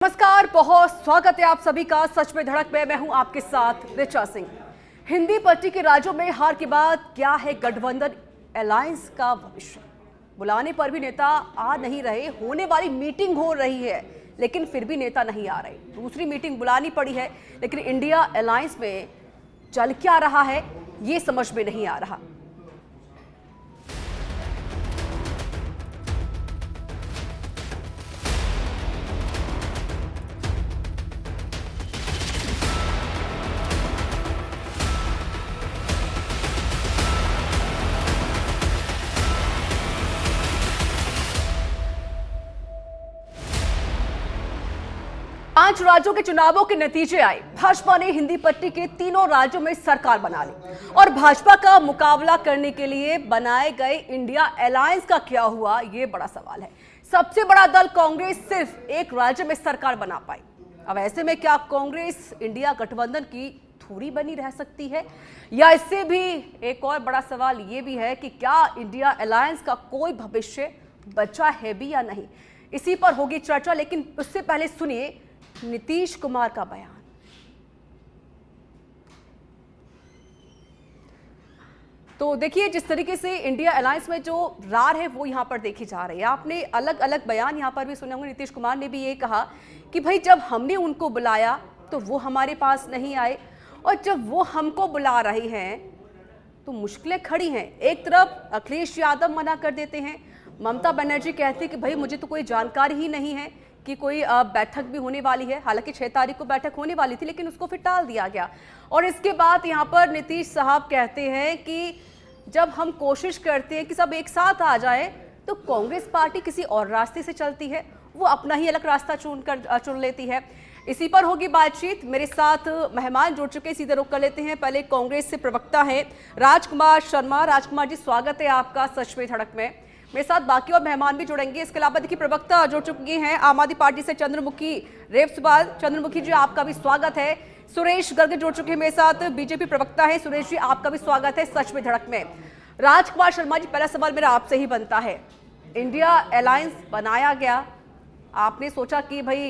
नमस्कार, बहुत स्वागत है आप सभी का सच में धड़क में। मैं हूं आपके साथ ऋचा सिंह। हिंदी पट्टी के राज्यों में हार के बाद क्या है गठबंधन अलायंस का भविष्य? बुलाने पर भी नेता आ नहीं रहे, होने वाली मीटिंग हो रही है लेकिन फिर भी नेता नहीं आ रहे। दूसरी मीटिंग बुलानी पड़ी है लेकिन इंडिया अलायंस में चल क्या रहा है ये समझ में नहीं आ रहा। पांच राज्यों के चुनावों के नतीजे आए। भाजपा ने हिंदी पट्टी के तीनों राज्यों में सरकार बना ली और भाजपा का मुकाबला करने के लिए बनाए गए इंडिया अलायंस का क्या हुआ, ये बड़ा सवाल है। सबसे बड़ा दल कांग्रेस सिर्फ एक राज्य में सरकार बना पाई। अब ऐसे में क्या कांग्रेस इंडिया गठबंधन की धुरी बनी रह सकती है, या इससे भी एक और बड़ा सवाल ये भी है कि क्या इंडिया अलायंस का कोई भविष्य बचा है भी या नहीं। इसी पर होगी चर्चा, लेकिन उससे पहले सुनिए नीतीश कुमार का बयान। तो देखिए, जिस तरीके से इंडिया अलायंस में जो रार है वो यहां पर देखी जा रही है। आपने अलग अलग बयान यहां पर भी सुने होंगे। नीतीश कुमार ने भी ये कहा कि भाई जब हमने उनको बुलाया तो वो हमारे पास नहीं आए, और जब वो हमको बुला रहे हैं तो मुश्किलें खड़ी हैं। एक तरफ अखिलेश यादव मना कर देते हैं, ममता बनर्जी कहती है कि भाई मुझे तो कोई जानकारी ही नहीं है कि कोई बैठक भी होने वाली है। हालांकि 6 तारीख को बैठक होने वाली थी लेकिन उसको फिर टाल दिया गया। और इसके बाद यहाँ पर नीतीश साहब कहते हैं कि जब हम कोशिश करते हैं कि सब एक साथ आ जाए तो कांग्रेस पार्टी किसी और रास्ते से चलती है, वो अपना ही अलग रास्ता चुन लेती है। इसी पर होगी बातचीत। मेरे साथ मेहमान जुड़ चुके, सीधे रुख कर लेते हैं। पहले कांग्रेस से प्रवक्ता है राजकुमार शर्मा। राजकुमार जी, स्वागत है आपका सच में धड़क में। मेरे साथ बाकी और मेहमान भी जुड़ेंगे। इसके अलावा देखिए प्रवक्ता जुड़ चुकी हैं आम आदमी पार्टी से चंद्रमुखी रेवसवाल। चंद्रमुखी जी, आपका भी स्वागत है। सुरेश गर्ग जुड़ चुके हैं मेरे साथ, बीजेपी प्रवक्ता है। सुरेश जी, आपका भी स्वागत है सच में धड़क में। राजकुमार शर्मा जी, पहला सवाल मेरा आपसे ही बनता है। इंडिया अलायंस बनाया गया, आपने सोचा कि भाई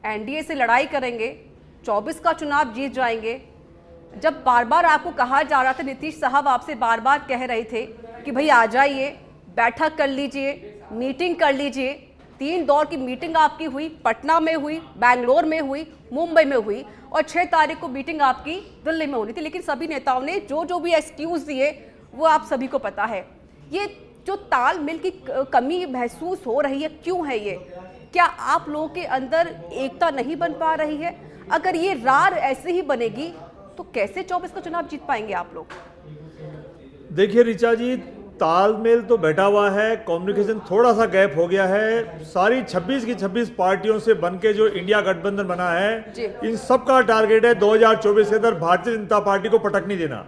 एनडीए से लड़ाई करेंगे, 24 का चुनाव जीत जाएंगे। जब बार बार आपको कहा जा रहा था, नीतीश साहब आपसे बार बार कह रहे थे कि भाई आ जाइए, बैठक कर लीजिए, मीटिंग कर लीजिए। 3 दौर की मीटिंग आपकी हुई, पटना में हुई, बैंगलोर में हुई, मुंबई में हुई, और 6 तारीख को मीटिंग आपकी दिल्ली में होनी थी। लेकिन सभी नेताओं ने जो भी एक्सक्यूज दिए वो आप सभी को पता है। ये जो तालमेल की कमी महसूस हो रही है, क्यों है ये? क्या आप लोगों के अंदर एकता नहीं बन पा रही है? अगर ये रार ऐसे ही बनेगी तो कैसे 24 का चुनाव जीत पाएंगे आप लोग? देखिए ऋचा जी, तालमेल तो बैठा हुआ है, कम्युनिकेशन थोड़ा सा गैप हो गया है। सारी 26 की 26 पार्टियों से बनके जो इंडिया गठबंधन बना है, इन सब का टारगेट है 2024 के अंदर भारतीय जनता पार्टी को पटक नहीं देना।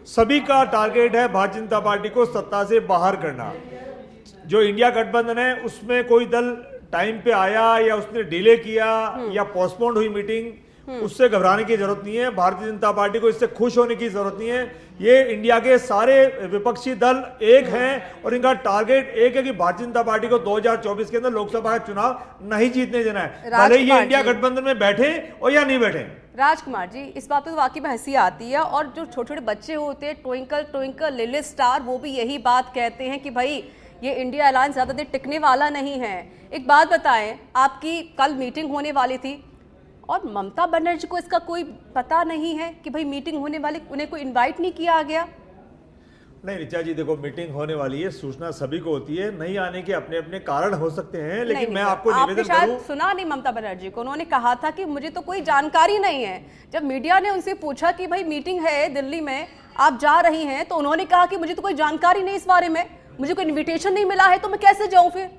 सभी का टारगेट है भारतीय जनता पार्टी को सत्ता से बाहर करना। जो इंडिया गठबंधन है उसमें कोई दल टाइम पे आया या उसने डिले किया या पोस्टपोन्ड हुई मीटिंग, उससे घबराने की जरूरत नहीं है। भारतीय जनता पार्टी को इससे खुश होने की जरूरत नहीं है। ये इंडिया के सारे विपक्षी दल एक हैं और इनका टारगेट एक है कि भारतीय जनता पार्टी को 2024 के अंदर लोकसभा का चुनाव नहीं जीतने देना है, भले ये इंडिया गठबंधन में बैठे और या नहीं बैठे। राजकुमार जी, इस बात पे तो वाकई में हंसी आती है। और जो छोटे छोटे बच्चे होते हैं, ट्विंकल ट्विंकल लिटिल स्टार, वो भी यही बात कहते हैं कि भाई ये इंडिया अलायंस ज्यादा देर टिकने वाला नहीं है। एक बात बताएं, आपकी कल मीटिंग होने वाली थी और ममता बनर्जी को इसका कोई पता नहीं है कि भाई मीटिंग होने वाली, उन्हें कोई इनवाइट नहीं किया गया? नहीं ऋचा जी, देखो मीटिंग होने वाली है, सूचना सभी को होती है। नहीं आने के अपने अपने कारण हो सकते हैं, लेकिन मैं आपको निवेदन करूं, सुना नहीं ममता बनर्जी को, उन्होंने कहा था कि मुझे तो कोई जानकारी नहीं है। जब मीडिया ने उनसे पूछा कि भाई मीटिंग है दिल्ली में, आप जा रही हैं, तो उन्होंने कहा कि मुझे तो कोई जानकारी नहीं इस बारे में, मुझे कोई इन्विटेशन नहीं मिला है, तो मैं कैसे जाऊं फिर?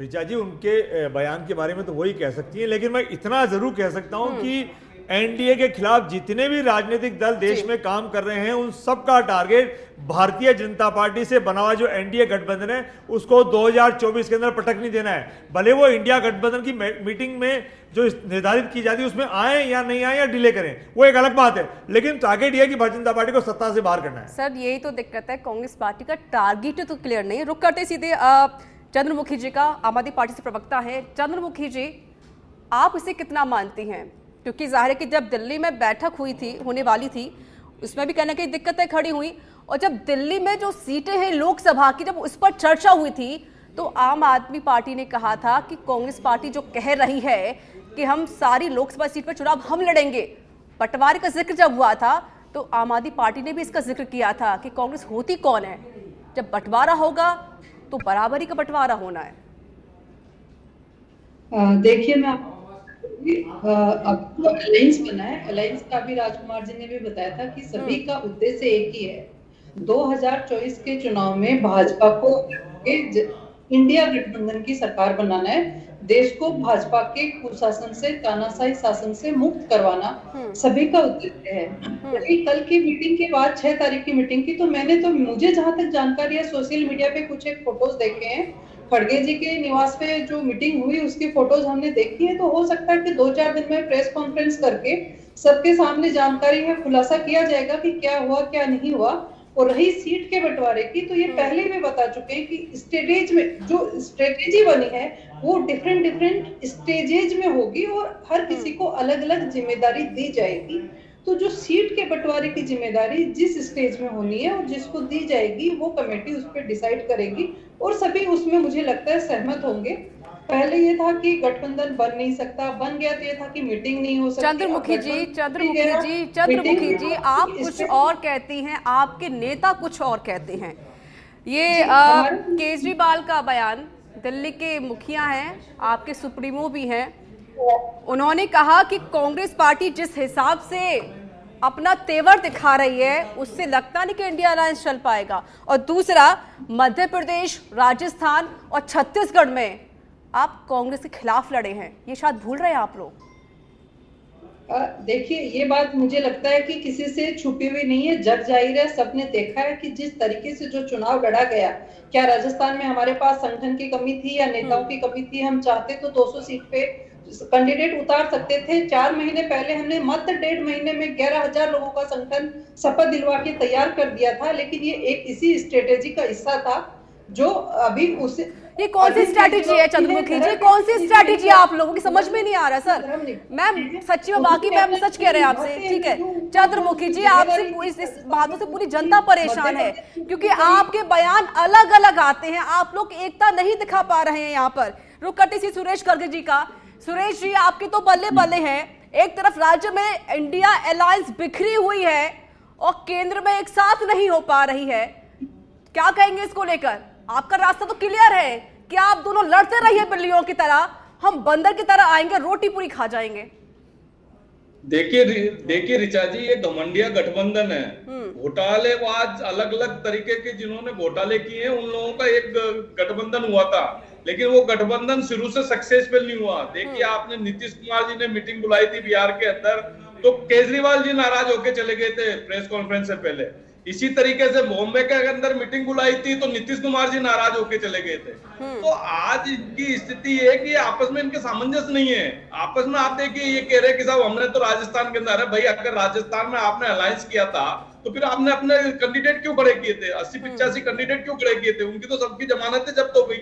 ऋचा जी, उनके बयान के बारे में तो वही कह सकती हैं, लेकिन मैं इतना जरूर कह सकता हूं कि एनडीए के खिलाफ जितने भी राजनीतिक दल देश में काम कर रहे हैं, उन सब का टारगेट भारतीय जनता पार्टी से बना हुआ जो एनडीए गठबंधन है उसको 2024 के अंदर पटक नहीं देना है। भले वो इंडिया गठबंधन की मीटिंग में जो निर्धारित की जाती है उसमें आए या नहीं आए या डिले करें, वो एक अलग बात है, लेकिन टारगेट ये है कि भारतीय जनता पार्टी को सत्ता से बाहर करना है। सर, यही तो दिक्कत है, कांग्रेस पार्टी का टारगेट तो क्लियर नहीं। रुक करते सीधे चंद्रमुखी जी का, आम आदमी पार्टी से प्रवक्ता है। चंद्रमुखी जी, आप इसे कितना मानती हैं? क्योंकि जाहिर है कि जब दिल्ली में बैठक हुई थी, होने वाली थी, उसमें भी कहना कहीं दिक्कतें खड़ी हुई, और जब दिल्ली में जो सीटें हैं लोकसभा की, जब उस पर चर्चा हुई थी तो आम आदमी पार्टी ने कहा था कि कांग्रेस पार्टी जो कह रही है कि हम सारी लोकसभा सीट पर चुनाव हम लड़ेंगे, बंटवारे का जिक्र जब हुआ था तो आम आदमी पार्टी ने भी इसका जिक्र किया था कि कांग्रेस होती कौन है, जब बंटवारा होगा तो बराबरी का बंटवारा होना है। देखिए, मैं अब तो अलायंस बना है, अलायंस का भी राजकुमार जी ने भी बताया था कि सभी का उद्देश्य एक ही है। 2024 के चुनाव में भाजपा को इंडिया गठबंधन की सरकार बनाना है, देश को भाजपा के कुशासन से, तानाशाही शासन से मुक्त करवाना सभी का उद्देश्य है। कल की मीटिंग के बाद 6 तारीख की मीटिंग की, तो मुझे जहां तक जानकारी है, सोशल मीडिया पे कुछ एक फोटोज देखे हैं, खड़गे जी के निवास पे जो मीटिंग हुई उसकी फोटोज हमने देखी है। तो हो सकता है कि 2-4 दिन में प्रेस कॉन्फ्रेंस करके सबके सामने जानकारी है, खुलासा किया जाएगा कि क्या हुआ क्या नहीं हुआ। और रही सीट के बंटवारे की, तो ये पहले भी बता चुके हैं कि स्टेजेज में जो स्ट्रेटेजी बनी है वो डिफरेंट स्टेजेज में होगी और हर किसी को अलग अलग जिम्मेदारी दी जाएगी। तो जो सीट के बंटवारे की जिम्मेदारी जिस स्टेज में होनी है और जिसको दी जाएगी वो कमेटी उस पर डिसाइड करेगी और सभी उसमें मुझे लगता है सहमत होंगे। पहले ये था कि गठबंधन बन नहीं सकता, बन गया तो ये था कि मीटिंग नहीं हो सकती। चंद्रमुखी जी, आप कुछ और कहती हैं, आपके नेता कुछ और कहते हैं। ये केजरीवाल का बयान, दिल्ली के मुखिया हैं, आपके सुप्रीमो भी हैं, उन्होंने कहा कि कांग्रेस पार्टी जिस हिसाब से अपना तेवर दिखा रही है उससे लगता नहीं कि इंडिया अलायंस चल पाएगा। और दूसरा, मध्य प्रदेश, राजस्थान और छत्तीसगढ़ में आप कांग्रेस के खिलाफ लड़े हैं, ये शायद भूल रहे हैं आप लोग। देखिए, ये बात मुझे लगता है कि किसी से छुपी हुई नहीं है, जग जाहिर है, सबने देखा है कि जिस तरीके से जो चुनाव लड़ा गया, क्या राजस्थान में हमारे पास संगठन की कमी थी या नेताओं की कमी थी? हम चाहते तो 200 सीट पे कैंडिडेट उतार सकते थे। 4 महीने पहले हमने मात्र 1.5 महीने में 11,000 लोगों का संगठन शपथ दिलवा के तैयार कर दिया था। लेकिन ये एक इसी स्ट्रेटेजी का हिस्सा था जो अभी उसे, ये कौन सी स्ट्रैटेजी है चंद्रमुखी जी? कौन सी स्ट्रैटेजी आप लोगों की समझ में नहीं आ रहा सर। मैम सच्ची में, बाकी मैम सच कह रहे हैं आपसे, ठीक है। चंद्रमुखी जी, आपसे इस बातों से पूरी जनता परेशान है क्योंकि आपके बयान अलग अलग आते हैं, आप लोग एकता नहीं दिखा पा रहे हैं। यहाँ पर रुक करते सी सुरेश गर्ग जी का। सुरेश जी, आपके तो बल्ले बल्ले हैं, एक तरफ राज्य में इंडिया अलायंस बिखरी हुई है और केंद्र में एक साथ नहीं हो पा रही है, क्या कहेंगे इसको लेकर? आपका रास्ता तो क्लियर है कि आप दोनों लड़ते रहिए बिल्लियों की तरह, हम बंदर की तरह आएंगे, रोटी पूरी खा जाएंगे। देखिए ऋचा जी, ये घमंडिया गठबंधन है। घोटालेबाज अलग अलग तरीके के जिन्होंने घोटाले किए हैं उन लोगों का एक गठबंधन हुआ था, लेकिन वो गठबंधन शुरू से सक्सेसफुल नहीं हुआ। देखिए, आपने नीतीश कुमार जी ने मीटिंग बुलाई थी बिहार के अंदर, तो केजरीवाल जी नाराज होकर चले गए थे प्रेस कॉन्फ्रेंस से पहले। इसी तरीके से बॉम्बे के अंदर मीटिंग बुलाई थी तो नीतीश कुमार जी नाराज होकर चले गए थे। तो आज इनकी स्थिति है कि आपस में इनके सामंजस्य नहीं है। आपस में आप देखिए, ये कह रहे कि साहब हमने तो राजस्थान के अंदर है। भाई, अगर राजस्थान में आपने अलायंस किया था तो फिर आपने अपने कैंडिडेट क्यों खड़े किए थे? 80-85 कैंडिडेट क्यों खड़े किए थे? उनकी तो सबकी जमानतें जब्त हो गई।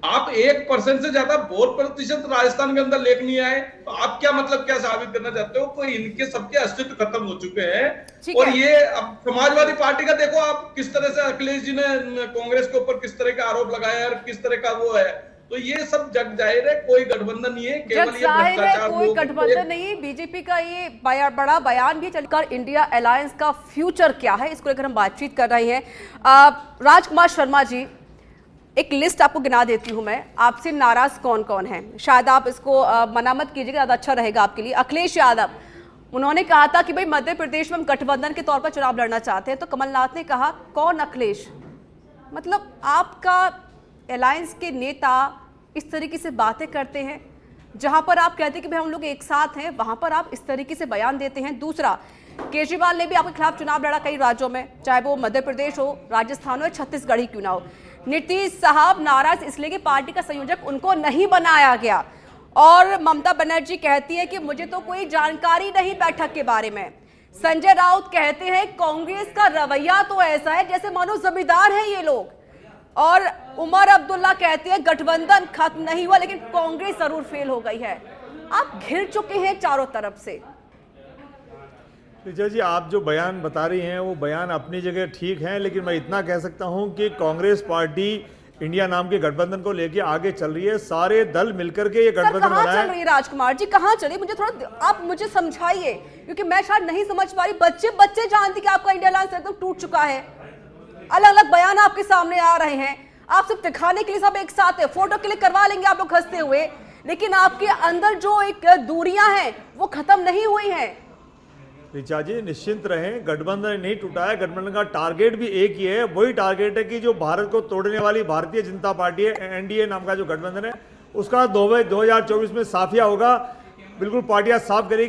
आप 1% से ज्यादा वोट प्रतिशत राजस्थान के अंदर लेकर नहीं आए, तो आप क्या मतलब क्या साबित करना चाहते हो? कोई इनके सबके अस्तित्व खत्म हो चुके हैं। और ये अब समाजवादी पार्टी का देखो आप किस तरह से अखिलेश जी ने कांग्रेस के ऊपर किस तरह का आरोप लगाया और किस तरह का वो है। तो ये सब जग जाहिर है, कोई गठबंधन नहीं है, केवल ये भ्रष्टाचार। कोई गठबंधन नहीं। बीजेपी का ये बड़ा बयान भी चलकर इंडिया अलायंस का फ्यूचर क्या है, इसको लेकर हम बातचीत कर रहे हैं। राजकुमार शर्मा जी, एक लिस्ट आपको गिना देती हूं मैं, आपसे नाराज कौन कौन है, शायद आप इसको मना मत कीजिएगा, ज्यादा अच्छा रहेगा आपके लिए। अखिलेश यादव, उन्होंने कहा था कि भाई मध्य प्रदेश में हम गठबंधन के तौर पर चुनाव लड़ना चाहते हैं, तो कमलनाथ ने कहा कौन अखिलेश? मतलब आपका अलायंस के नेता इस तरीके से बातें करते हैं, जहां पर आप कहते हैं कि भाई हम लोग एक साथ हैं, वहां पर आप इस तरीके से बयान देते हैं। दूसरा, केजरीवाल ने भी आपके खिलाफ चुनाव लड़ा कई राज्यों में, चाहे वो मध्य प्रदेश हो, राजस्थान हो, छत्तीसगढ़ ही क्यों ना हो। नीतीश साहब नाराज इसलिए कि पार्टी का संयोजक उनको नहीं बनाया गया, और ममता बनर्जी कहती है कि मुझे तो कोई जानकारी नहीं बैठक के बारे में। संजय राउत कहते हैं कांग्रेस का रवैया तो ऐसा है जैसे मानो जमींदार हैं ये लोग, और उमर अब्दुल्ला कहते हैं गठबंधन खत्म नहीं हुआ लेकिन कांग्रेस जरूर फेल हो गई है। आप घिर चुके हैं चारों तरफ से। ऋचा जी, आप जो बयान बता रही हैं वो बयान अपनी जगह ठीक हैं, लेकिन मैं इतना कह सकता हूं कि कांग्रेस पार्टी इंडिया नाम के गठबंधन को लेके आगे चल रही है। सारे दल मिलकर के ये गठबंधन कहां बनाया चल रही है राजकुमार जी, कहां चली? मुझे थोड़ा आप मुझे समझाइए, क्योंकि मैं शायद नहीं समझ पा रही। बच्चे जानती कि आपका इंडिया अलायंस एकदम टूट चुका है। अलग अलग बयान आपके सामने आ रहे हैं, आप सिर्फ दिखाने के लिए सब एक साथ है, फोटो क्लिक करवा लेंगे आप लोग हंसते हुए, लेकिन आपके अंदर जो एक दूरियां हैं वो खत्म नहीं हुई हैं। ऋचा जी निश्चिंत रहें, गठबंधन नहीं टूटा है। गठबंधन का टारगेट भी एक ही है, वही टारगेट है कि जो भारत को तोड़ने वाली भारतीय जनता पार्टी है, एनडीए नाम का जो गठबंधन है, उसका 2024 में साफिया होगा। बिल्कुल पार्टियां साफ करेगी।